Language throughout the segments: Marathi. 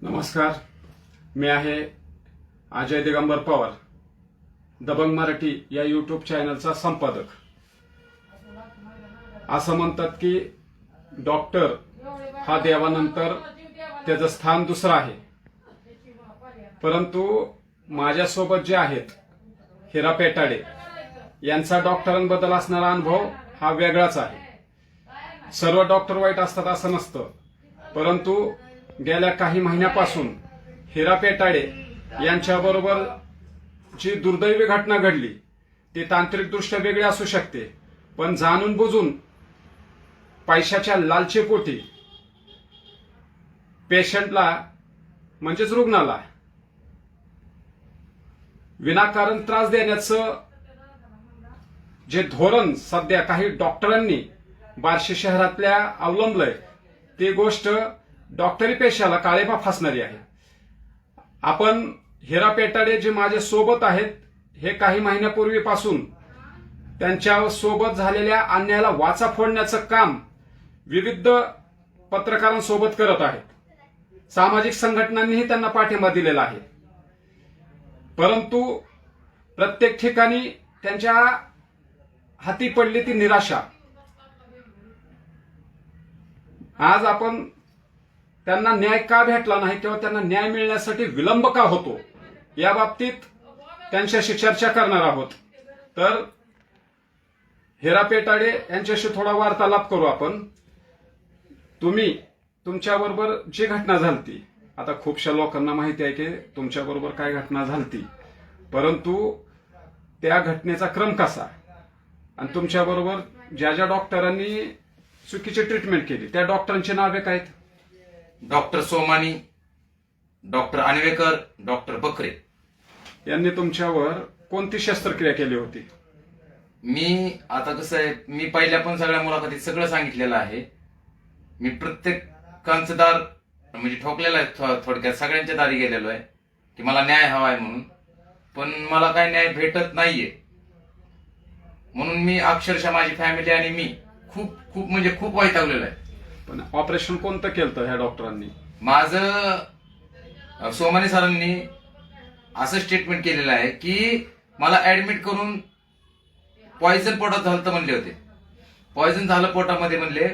नमस्कार, मी आहे अजय दिगंबर पवार, दबंग मराठी या यूट्यूब चॅनलचा संपादक. असं म्हणतात की डॉक्टर हा देवानंतर त्याचं स्थान दुसरं आहे. परंतु माझ्यासोबत जे आहेत हिरा पेटाडे यांचा डॉक्टरांबद्दल असणारा अनुभव हा वेगळाच आहे. सर्व डॉक्टर वाईट असतात असं नसतं, परंतु गेल्या काही महिन्यापासून हिरा पेटाडे यांच्याबरोबर जी दुर्दैवी घटना घडली ती तांत्रिकदृष्ट्या वेगळी असू शकते, पण जाणून बुजून पैशाच्या लालचीपोटी पेशंटला म्हणजेच रुग्णाला विनाकारण त्रास देण्याचं जे धोरण सध्या काही डॉक्टरांनी बार्शी शहरातल्या अवलंबलंय ती गोष्ट डॉक्टरी पेशाला काळेबा फासणारी आहे. आपण हिरा पेटाडे जे माझ्या सोबत आहेत हे काही महिन्यापूर्वीपासून त्यांच्या सोबत झालेल्या अन्यायाला वाचा फोडण्याचं काम विविध पत्रकारांसोबत करत आहेत. सामाजिक संघटनांनीही त्यांना पाठिंबा दिलेला आहे. परंतु प्रत्येक ठिकाणी त्यांच्या हाती पडली ती निराशा. आज आपण त्यांना न्याय का भेटला नाही किंवा त्यांना न्याय मिळण्यासाठी विलंब का होतो या बाबतीत त्यांच्याशी चर्चा करणार आहोत. तर हिरा पेटाडे यांच्याशी थोडा वार्तालाप करू आपण. तुम्ही तुमच्याबरोबर जी घटना झालती, आता खूपशा लोकांना माहिती आहे की तुमच्याबरोबर काय घटना झालती, परंतु त्या घटनेचा क्रम कसा आणि तुमच्याबरोबर ज्या ज्या डॉक्टरांनी चुकीची ट्रीटमेंट केली त्या डॉक्टरांची नावे काय आहेत? डॉक्टर सोमानी, डॉक्टर आणवेकर, डॉक्टर बकरे यांनी तुमच्यावर कोणती शस्त्रक्रिया केली होती? मी आता कसं आहे, मी पहिल्या पण सगळ्या मुलाखतीत सगळं सांगितलेलं आहे. मी प्रत्येकांचं दार म्हणजे ठोकलेलं आहे. थोडक्यात सगळ्यांच्या दारी गेलेलो आहे की मला न्याय हवा आहे म्हणून, पण मला काही न्याय भेटत नाहीये. म्हणून मी अक्षरशः माझी फॅमिली आणि मी खूप खूप म्हणजे खूप वैतागलेलो आहे. पण ऑपरेशन कोणतं केलं ह्या डॉक्टरांनी? माझं सोमानी सरांनी असं स्टेटमेंट केलेलं आहे की मला ऍडमिट करून पॉइझन पोटात झालं म्हणले होते. पॉइझन झालं पोटामध्ये म्हणले,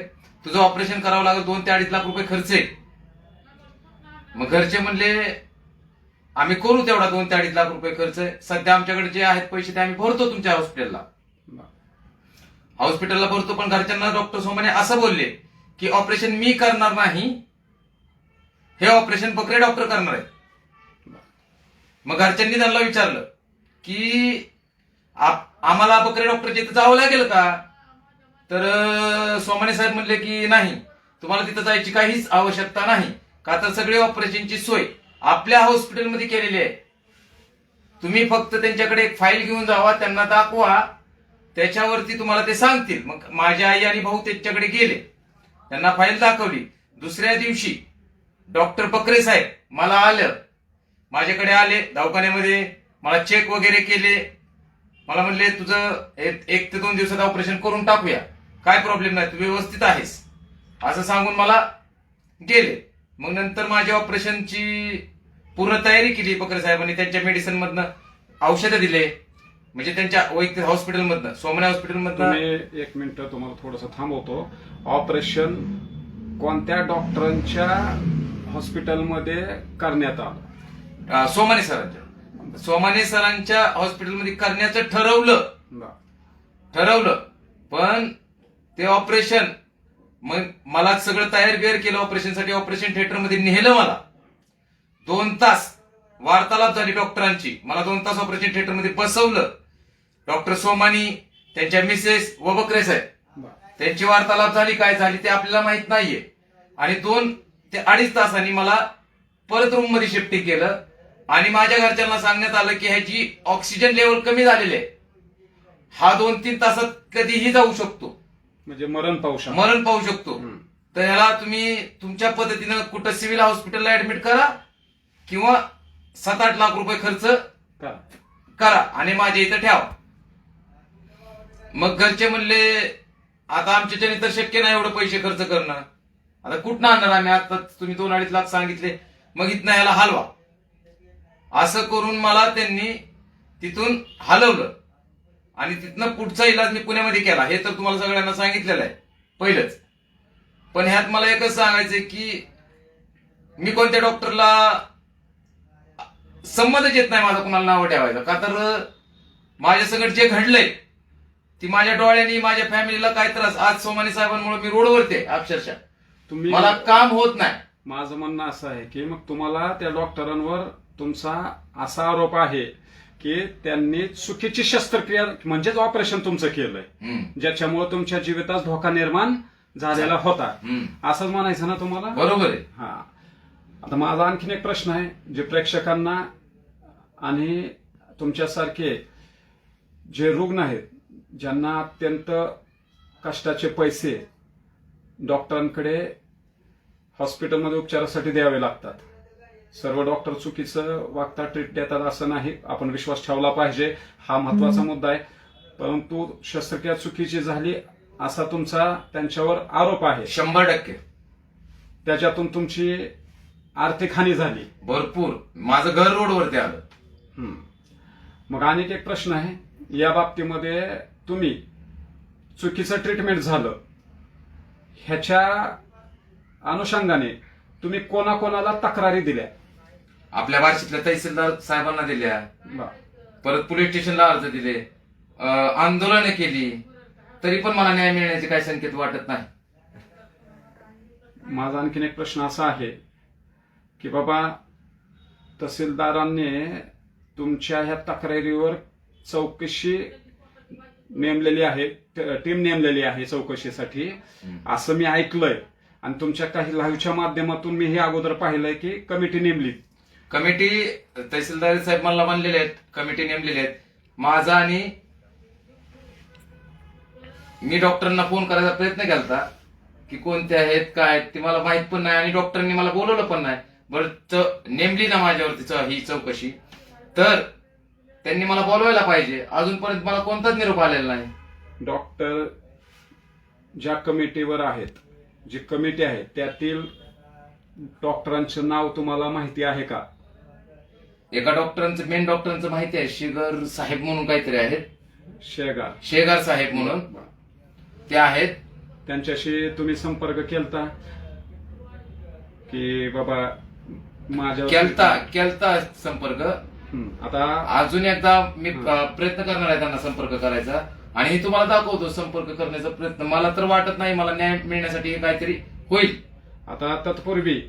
तुझं ऑपरेशन करावं लागेल, 2 ते 2.5 लाख रुपये खर्च आहे. मग घरचे म्हणले आम्ही करू तेवढा 2 ते 2.5 लाख रुपये खर्च आहे. सध्या आमच्याकडे जे आहेत पैसे ते आम्ही भरतो तुमच्या हॉस्पिटलला भरतो. पण घरच्यांना डॉक्टर सोमाने असं बोलले की ऑपरेशन मी करणार नाही, हे ऑपरेशन बकरे डॉक्टर करणार आहेत. मग घरच्यांनी त्यांना विचारलं की आम्हाला बकरे डॉक्टरच्या इथं जावं लागेल का? तर सोमाने साहेब म्हणले की नाही, तुम्हाला तिथं जायची काहीच आवश्यकता नाही, का तर सगळे ऑपरेशनची सोय आपल्या हॉस्पिटलमध्ये केलेली आहे. तुम्ही फक्त त्यांच्याकडे एक फाईल घेऊन जावा, त्यांना दाखवा, त्याच्यावरती तुम्हाला ते सांगतील. मग माझी आई आणि भाऊ त्यांच्याकडे गेले, त्यांना फाईल दाखवली. दुसऱ्या दिवशी डॉक्टर बकरे साहेब मला आलं, माझ्याकडे आले दवाखान्यामध्ये, मला चेक वगैरे केले. मला म्हणले तुझं 1 ते 2 दिवसात ऑपरेशन करून टाकूया, काय प्रॉब्लेम नाही, तू व्यवस्थित आहेस असं सांगून मला गेले. मग नंतर माझ्या ऑपरेशनची पूर्ण तयारी केली बकरे साहेबांनी. त्यांच्या मेडिसिन मधनं औषधं दिले, म्हणजे त्यांच्या वैयक्तिक हॉस्पिटलमधनं, सोमना हॉस्पिटलमधनं. एक मिनिट तुम्हाला थोडंसं थांबवतो. ऑपरेशन कोणत्या डॉक्टरांच्या हॉस्पिटलमध्ये करण्यात आलं? सोमाने सरांच्या हॉस्पिटलमध्ये करण्याचं ठरवलं. पण ते ऑपरेशन, मग मला सगळं तयार केलं ऑपरेशनसाठी. ऑपरेशन थिएटरमध्ये नेलं. मला 2 तास वार्तालाप झाली डॉक्टरांची. मला 2 तास ऑपरेशन थिएटरमध्ये बसवलं. डॉक्टर सोमानी, त्यांच्या मिसेस व बकरे साहेब त्यांची वार्तालाप झाली. काय झाली ते आपल्याला माहित नाहीये. आणि 2 ते 2.5 तासांनी मला परत रूम मध्ये शिफ्टिंग केलं आणि माझ्या घरच्यांना सांगण्यात आलं की ह्याची ऑक्सिजन लेवल कमी झालेली आहे, हा 2-3 तासात कधीही जाऊ शकतो, म्हणजे मरण पाहू शकतो. तर ह्याला तुम्ही तुमच्या पद्धतीनं कुठं सिव्हिल हॉस्पिटलला ऍडमिट करा किंवा 7-8 लाख रुपये खर्च करा आणि माझ्या इथं ठेवा. मग घरचे म्हणले आता आमच्याच्याने तर शक्य नाही एवढं पैसे खर्च करणं, आता कुठं आणणार आम्ही? आता तुम्ही 2-2.5 लाख सांगितले, मग इथनं याला हलवा. असं करून मला त्यांनी तिथून हलवलं आणि तिथनं पुढचा इलाज मी पुण्यामध्ये केला. हे तर तुम्हाला सगळ्यांना सांगितलेलं आहे पहिलंच. पण ह्यात मला एकच सांगायचंय की मी कोणत्या डॉक्टरला संमतच येत नाही माझं कुणाला नाव ठेवायचं. का तर माझ्या सगळं जे घडलंय ती माझ्या डोळ्यांनी माझ्या फॅमिलीला काय त्रास. आज सोमानी साहेबांमुळे मी रोडवरती आहे अक्षरशः. तुम्ही मला काम होत नाही. माझं म्हणणं असं आहे की मग तुम्हाला त्या डॉक्टरांवर तुमचा असा आरोप आहे की त्यांनी चुकीची शस्त्रक्रिया म्हणजेच ऑपरेशन तुमचं केलंय, ज्याच्यामुळे तुमच्या जीवितास धोका निर्माण झालेला होता, असंच म्हणायचं ना तुम्हाला? बरोबर आहे. हा. आता माझा आणखीन एक प्रश्न आहे, जे प्रेक्षकांना आणि तुमच्यासारखे जे रुग्ण आहेत ज्यांना अत्यंत कष्टाचे पैसे डॉक्टरांकडे हॉस्पिटलमध्ये उपचारासाठी द्यावे लागतात. सर्व डॉक्टर चुकीचं वागतात, ट्रीट देतात असं नाही, आपण विश्वास ठेवला पाहिजे, हा महत्वाचा मुद्दा आहे. परंतु शस्त्रक्रिया चुकीची झाली असा तुमचा त्यांच्यावर आरोप आहे. 100%. त्याच्यातून तुमची आर्थिक हानी झाली भरपूर. माझं घर रोडवरती आलं. मग आणखी एक प्रश्न आहे, या बाबतीमध्ये तुम्ही चुकीचं ट्रीटमेंट झालं ह्याच्या अनुषंगाने तुम्ही कोणाकोणाला तक्रारी दिल्या? आपल्या बार्शीतल्या तहसीलदार साहेबांना दिल्या, बा. परत पोलीस स्टेशनला अर्ज दिले, आंदोलनं केली, तरी पण मला न्याय मिळण्याचे काही संकेत वाटत नाही. माझा आणखीन एक प्रश्न असा आहे की बाबा तहसीलदारांनी तुमच्या ह्या तक्रारीवर चौकशी नेमलेली आहे, टीम नेमलेली आहे चौकशीसाठी, असं मी ऐकलंय. आणि तुमच्या काही लाईव्हच्या माध्यमातून मी हे अगोदर पाहिलंय की कमिटी नेमली. कमिटी तहसीलदार साहेब मला म्हणलेले आहेत, कमिटी नेमलेली आहेत. माझा आणि मी डॉक्टरांना फोन करायचा प्रयत्न केला की कोणते आहेत काय आहेत ते मला माहित पण नाही आणि डॉक्टरांनी मला बोलवलं पण नाही. बरं नेमली ना माझ्यावरती ही चौकशी, तर त्यांनी मला बोलवायला पाहिजे. अजूनपर्यंत मला कोणताच निरोप आलेला नाही. डॉक्टर ज्या कमिटीवर आहेत, जी कमिटी आहे त्यातील डॉक्टरांचं नाव तुम्हाला माहिती आहे का? एका डॉक्टरांचं, मेन डॉक्टरांचं माहिती आहे, शेगर साहेब म्हणून काहीतरी आहेत. शेगार साहेब म्हणून ते आहेत. त्यांच्याशी तुम्ही संपर्क केलता की बाबा माझ्या? केलता संपर्क. आता अजून एकदा मी प्रयत्न करणार आहे त्यांना संपर्क करायचा आणि हे तुम्हाला दाखवतो संपर्क करण्याचा प्रयत्न. मला तर वाटत नाही मला न्याय मिळण्यासाठी हे काहीतरी होईल. आता तत्पूर्वी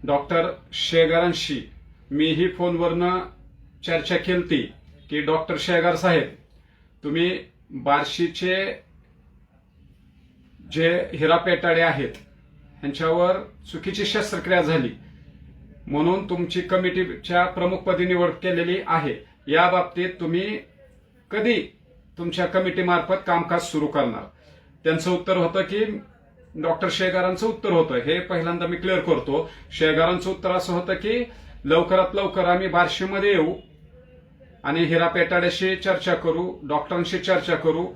डॉक्टर शेगारांशी मीही फोनवरनं चर्चा केलती की डॉक्टर शेगार साहेब, तुम्ही बार्शीचे जे हिरा पेटाडे आहेत यांच्यावर चुकीची शस्त्रक्रिया झाली म्हणून तुमची कमिटीच्या प्रमुखपदी निवड केलेली आहे. या बाबतीत तुम्ही कधी तुमच्या कमिटीमार्फत कामकाज सुरू करणार? त्यांचं उत्तर होतं की डॉक्टर शेगारांचं उत्तर होतं, हे पहिल्यांदा मी क्लिअर करतो, शेगारांचं उत्तर असं होतं की लवकरात लवकर आम्ही बार्शीमध्ये येऊ आणि हिरा पेटाड्याशी चर्चा करू, डॉक्टरांशी चर्चा करू.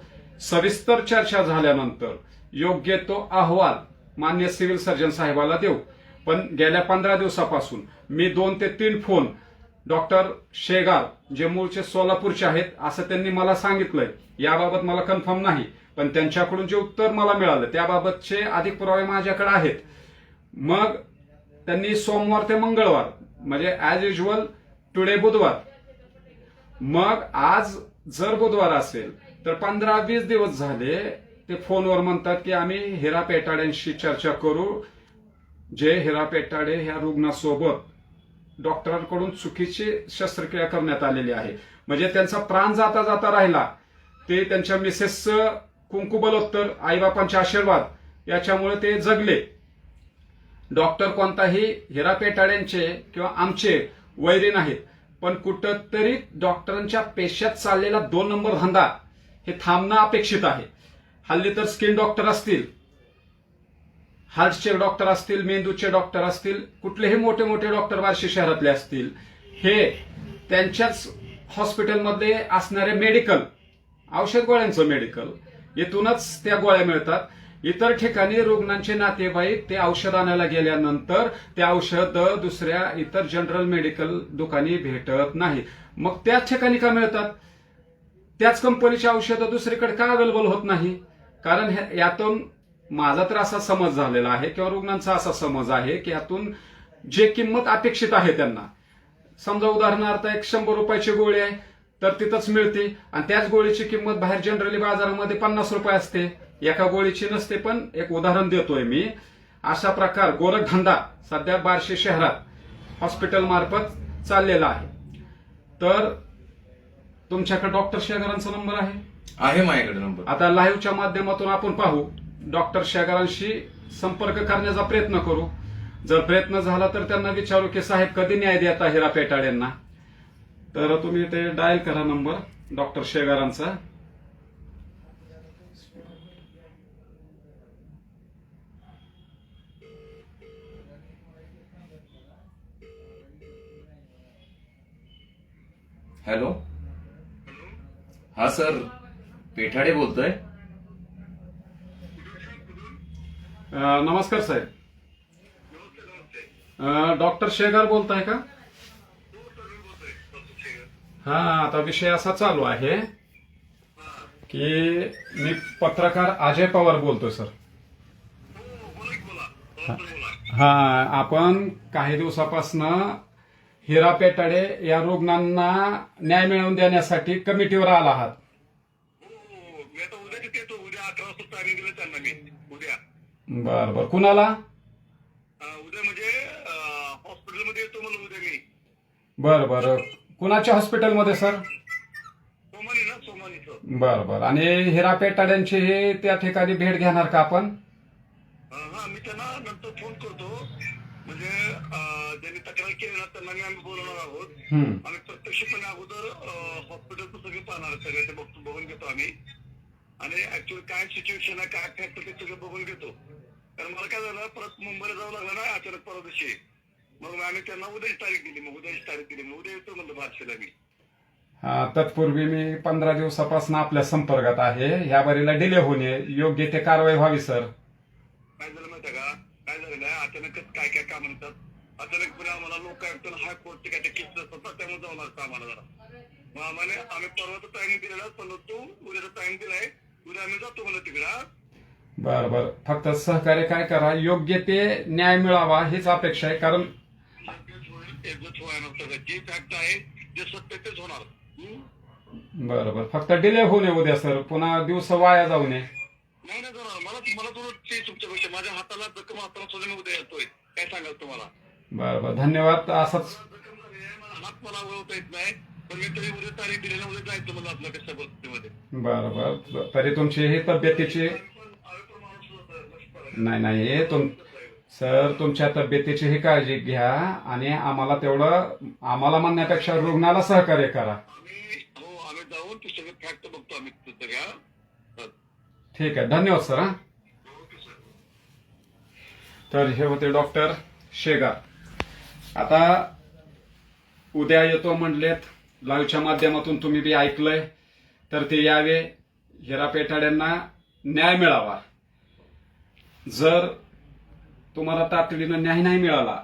सविस्तर चर्चा झाल्यानंतर योग्य तो अहवाल मान्य सिव्हिल सर्जन साहेबाला देऊ. पण गेल्या 15 दिवसापासून मी 2 ते 3 फोन डॉक्टर शेगार, जे मूळचे सोलापूरचे आहेत असं त्यांनी मला सांगितलंय, याबाबत मला कन्फर्म नाही, पण त्यांच्याकडून जे उत्तर मला मिळालं त्याबाबतचे अधिक पुरावे माझ्याकडे आहेत. मग त्यांनी सोमवार ते मंगळवार म्हणजे ऍज युजल टुडे बुधवार, मग आज जर बुधवार असेल तर 15-20 दिवस झाले ते फोनवर म्हणतात की आम्ही हिरा पेटाड्यांशी चर्चा करू. जे हिरा पेटाडे ह्या रुग्णासोबत डॉक्टरांकडून चुकीची शस्त्रक्रिया करण्यात आलेली आहे, म्हणजे त्यांचा प्राण जाता जाता राहिला. ते त्यांच्या मिसेसचं कुंकू बलोत्तर, आईबापांचे आशीर्वाद याच्यामुळे ते जगले. डॉक्टर कोणताही हिरा पेटाड्यांचे किंवा आमचे वैरी नाहीत, पण कुठंतरी डॉक्टरांच्या पेशात चाललेला 2 नंबर धंदा हे थांबणं अपेक्षित आहे. हल्ली तर स्किन डॉक्टर असतील, हार्टचे डॉक्टर असतील, मेंदूचे डॉक्टर असतील, कुठलेही मोठे मोठे डॉक्टर बार्शी शहरातले असतील, हे त्यांच्याच हॉस्पिटलमध्ये असणारे मेडिकल, औषध गोळ्यांचं मेडिकल, येथूनच त्या गोळ्या मिळतात. इतर ठिकाणी रुग्णांचे नातेवाईक ते औषध आणायला गेल्यानंतर ते औषध दुसऱ्या इतर जनरल मेडिकल दुकानी भेटत नाही. मग त्याच ठिकाणी का मिळतात? त्याच कंपनीची औषधं दुसरीकडे का अवेलेबल होत नाही? कारण यातून माझा तर असा समज झालेला आहे किंवा रुग्णांचा असा समज आहे की यातून जे किंमत अपेक्षित आहे त्यांना, समजा उदाहरणार्थ एक 100 रुपयाची गोळी आहे तर तिथंच मिळते आणि त्याच गोळीची किंमत बाहेर जनरली बाजारामध्ये 50 रुपये असते, एका गोळीची नसते. पण एक उदाहरण देतोय मी. अशा प्रकार गोरखधंदा सध्या बार्शी शहरात हॉस्पिटल मार्फत चाललेला आहे. तर तुमच्याकडे डॉक्टर शेगारांचा नंबर आहे माझ्याकडे नंबर. आता लाईव्हच्या माध्यमातून आपण पाहू, डॉक्टर शेगारांशी संपर्क करण्याचा प्रयत्न करू. जर प्रयत्न झाला तर त्यांना विचारू की साहेब कधी न्याय देता हिरा पेटाळेंना. तर तुम्ही ते डायल करा नंबर डॉक्टर शेगारांचा. हॅलो, हा सर, पेठाडे बोलतोय. नमस्कार साहेब. डॉक्टर शेगार बोलताय का? हा, आता विषय असा चालू आहे की मी पत्रकार अजय पवार बोलतोय सर. हा, आपण काही दिवसापासनं हिरा पेटाडे या रुग्णांना न्याय मिळवून देण्यासाठी कमिटीवर आला आहात. मी आता उद्या किती येतो? उद्या 11 वाजता टायमिंग दिलं त्यांना मी उद्या. बर बर, कुणाला? उद्या म्हणजे हॉस्पिटलमध्ये येतो म्हणून उद्या मी. बर बर, कुणाच्या हॉस्पिटलमध्ये सर? सोमानीचं. बर बर, आणि हिरा पेटाड्यांची हे त्या ठिकाणी भेट घेणार का आपण? हा, मी त्यांना नंतर फोन करतो. म्हणजे ज्यांनी तक्रार केली ना त्यांना आम्ही बोलवणार आहोत. आम्ही प्रत्यक्षपणे अगोदर हॉस्पिटलचं सगळं पाहणार, सगळे ते बघून घेतो आम्ही. आणि ऍक्च्युअली काय सिच्युएशन आहे, काय फॅक्ट ते सगळं बघून घेतो. कारण मला काय झालं, परत मुंबईला जावं लागलं ना अचानक परवा दिवशी. मग आम्ही त्यांना उद्याची तारीख दिली. मग उद्या येतो म्हणलं बार्शीला मी. हा, तत्पूर्वी मी 15 दिवसापासून आपल्या संपर्कात आहे. या बारीला डिले होणे, योग्य ते कारवाई व्हावी सर. काय झालं माहिती का, काय झालेलं आहे, अचानकच काय काय काम म्हणतात. अचानकपणे आम्हाला लोक हायकोर्टचे काय ते केस असतात त्यामुळे जाऊन लागतं आम्हाला जरा. मग आम्ही परवाचा टायमिंग दिलेला, पण तो उद्याचा टाइम दिलाय. उद्या आम्ही जातो म्हणलं तिकडं. बर बर, फक्त सहकार्य काय करा, योग्य ते न्याय मिळावा हीच अपेक्षा आहे. कारण एकजूट व्हायला सगळं जे फॅक्ट आहे जे सत्य तेच होणार. बर बर, फक्त डिले होऊ नये उद्या सर, पुन्हा दिवस वाया जाऊ नये. नाही जाणार. मला तुमच्या तुमच्यापेक्षा माझ्या हाताला जखम हाताला सुद्धा मी उद्या येतोय. काय सांगाल तुम्हाला? बर बर, धन्यवाद. असंच हात मला वळवता येत नाही, पण मी तरी उद्या तारीख दिली ना, उद्या जायचं मला आपल्या कशा परिस्थितीमध्ये. बर बर, तरी तुमची ही तब्येतीची नाही सर, तुमच्या तब्येतीची ही काळजी घ्या आणि आम्हाला आम्हाला म्हणण्यापेक्षा रुग्णाला सहकार्य करा. आम्ही जाऊन ते सगळे फॅक्ट बघतो आम्ही सगळ्या. ठीक आहे, धन्यवाद सर. हा, तर हे होते डॉक्टर शेगार. आता उद्या येतो म्हणलेत, लाईव्हच्या माध्यमातून तुम्ही बी ऐकलंय. तर ते यावे, हिरा पेटाड्यांना न्याय मिळावा. जर तुम्हाला तातडीनं न्याय नाही मिळाला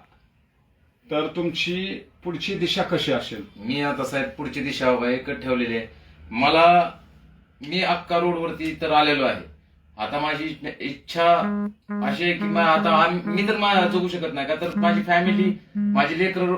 तर तुमची पुढची दिशा कशी असेल? मी आता साहेब पुढची दिशा एकच ठेवलेली आहे. मी अक्का रोडवरती तर आलेलो आहे. आता माझी इच्छा अशी आहे की आता मी तर जगू शकत नाही का, तर माझी फॅमिली, माझी लेकरं